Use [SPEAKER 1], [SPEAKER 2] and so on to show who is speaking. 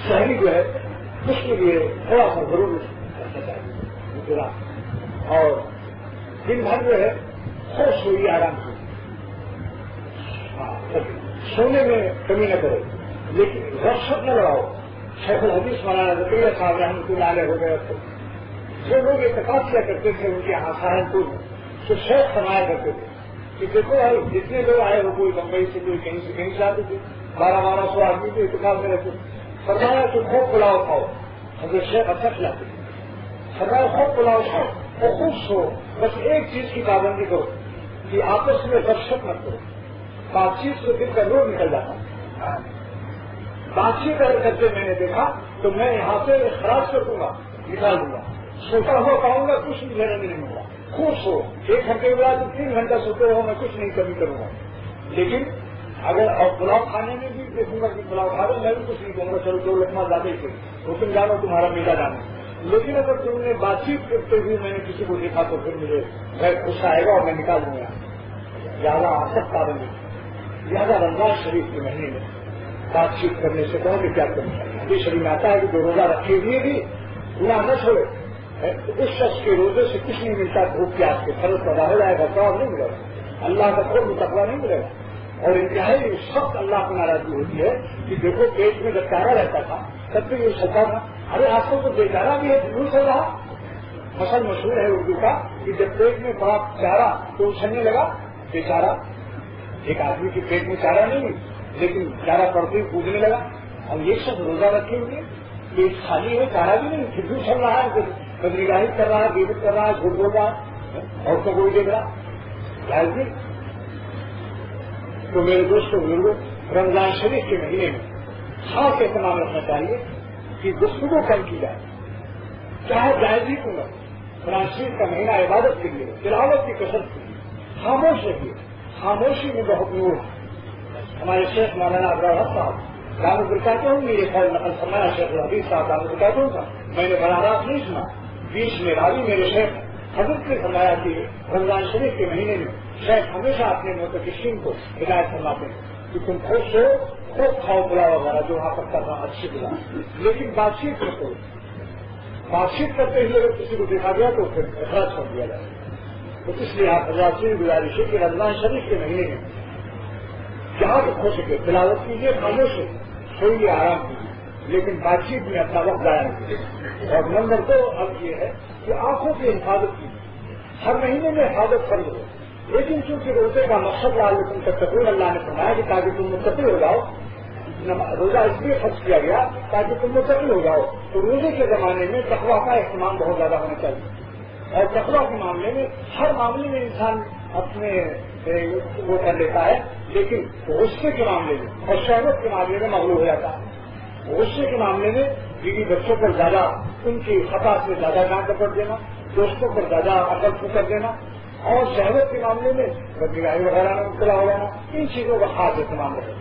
[SPEAKER 1] شہری جو ہے اس کے لیے تھوڑا سا ضرور کرنا چاہیے اور دن بھر جو ہے خوش ہوئی آرام سے سونے میں کمی نہ کرے لیکن رخصت نہ لگاؤ. شیخ الحدیث مولانا زکریا صاحب رحمۃ اللہ علیہ ہو گئے تھے. جو لوگ اعتقاد کیا کرتے تھے ان کے یہاں سہارنپور میں تو شیخ فرمایا کرتے تھے کہ دیکھو بھائی جتنے لوگ آئے ہو کوئی بمبئی سے کوئی کہیں سے کہیں سے آتے تھے 1200 آدمی کے اعتقاد میں رہتے فرمایا کہ خوب پلاؤ کھاؤ. حضرت شیخ اچھا کھلاتے تھے. فرمایا خوب پلاؤ کھاؤ اور خوب سو. بس ایک چیز کی پابندی کرو کہ آپس میں رخصت مت کرو. بات چیت سے دل کا لوگ نکل جاتا. بات چیت کرتے میں نے دیکھا تو میں یہاں سے خراج کر دوں گا نکال دوں گا. سوتا ہوا پاؤں گا کچھ بھی لینے میں نہیں ہوگا. خوب سو 1 گھنٹے کے بعد 3 گھنٹہ سوتے رہو میں کچھ نہیں کمی کروں گا. لیکن اگر اور پلاؤ کھانے میں بھی دیکھوں گا کہ پلاؤ کھا رہے میں بھی کچھ نہیں کہوں گا. چلو 2 لقمہ زیادہ ہی تو تم جانو تمہارا میلا جانا. لیکن اگر تم نے بات چیت کرتے ہوئے میں نے کسی کو دیکھا تو پھر مجھے غصہ آئے گا اور میں نکال دوں گا. زیادہ سخت پابندی زیادہ رمضان شریف کے مہینے میں بات چیت کرنے سے کہوں کہ کیا کرنا چاہیے. حدیث شریف میں آتا ہے کہ جو روزہ رکھے ہوئے بھی گناہ نہ چھوڑے اس شخص کے روزے سے کچھ نہیں ملتا. بھوک پیاس کے فرض پیدا ہو جائے گا ثواب نہیں ملے گا. اللہ کا خوب تقویٰ نہیں ملے گا. اور انتہائی سخت اللہ کو ناراضگی ہوتی ہے کہ دیکھو پیٹ میں جب چارہ رہتا تھا تب بھی یہ چلتا تھا. ارے آج کل تو بے چارہ بھی ہے ضرور چل رہا. فصل مشہور ہے اردو کا کہ جب پیٹ میں پڑا چارہ تو اچھلنے لگا بے چارہ. ایک آدمی کے پیٹ میں چارہ نہیں ہوئی لیکن چارہ پڑتے ہی کودنے لگا. اور یہ سب روزہ رکھے ہوئے پیٹ خالی ہے چارہ بھی نہیں پھر بھی چل رہا ہے. بدریگاہی کر رہا ہے غیبت کر رہا ہے جھوٹ بول رہا ہے اور تو کوئی دیکھ رہا جائز نہیں. تو میرے دوستوں بزرگوں رمضان شریف کے مہینے میں خاص اہتمام رکھنا چاہیے کہ گفتگو کم کی جائے چاہے جائز ہی کیوں نہ. قرآن شریف کا مہینہ عبادت کے لیے تلاوت کی کثرت کے لیے خاموش رہیے. خاموشی میں بہت نور ہے. ہمارے شیخ مولانا ابراہیم صاحب دامت برکاتہ ہوں یہ خیر نقل فرمایا شیخ الحدیث صاحب دامت برکاتہ ہوں کا میں نے براہ راست نہیں سنا. بیچ میں راوی میرے شیخ حضرت نے فرمایا کہ رمضان شریف کے مہینے میں شیخ ہمیشہ اپنے متقشین کو ہدایت فرماتے ہیں کہ تم خوب سو خوب کھاؤ پلاؤ وغیرہ جو وہاں پر کرنا اچھی بلا لیکن بات چیت نہ کرو. بات چیت کرتے ہوئے اگر کسی کو دیکھا گیا تو پھر اخراج کر دیا جائے. تو اس لیے آپ حضرات سے گزارش ہے کہ رمضان شریف کے مہینے میں جہاں تک ہو سکے تلاوت کیجیے خاموش ہے سوئیے آرام کیجیے لیکن بات چیت میں اپنا وقت ضائع نہ کیجیے. اور نمبر 2 اب یہ ہے کہ آنکھوں کی حفاظت کیجیے. ہر مہینے میں حفاظت فرض ہو لیکن چونکہ روزے کا مقصد لعلکم تتقون اللہ نے فرمایا کہ تاکہ تم متقی ہو جاؤ. روزہ اس لیے فرض کیا گیا تاکہ تم متقی ہو جاؤ. تو روزے کے زمانے میں تقویٰ کا اہتمام بہت زیادہ ہونا چاہیے. اور تقویٰ کے معاملے میں ہر معاملے میں انسان اپنے وہ کر لیتا ہے لیکن غصے کے معاملے میں اور شہوت کے معاملے میں مغلوب ہو جاتا ہے. غصے کے معاملے میں بیوی بچوں پر زیادہ ان کی خطا سے زیادہ ڈانٹ ڈپٹ دینا دوستوں پر زیادہ عقل کر دینا اور شہوت کے معاملے میں بدنگاہی وغیرہ میں مبتلا ہو جانا ان چیزوں کا خاص اہتمام رہے.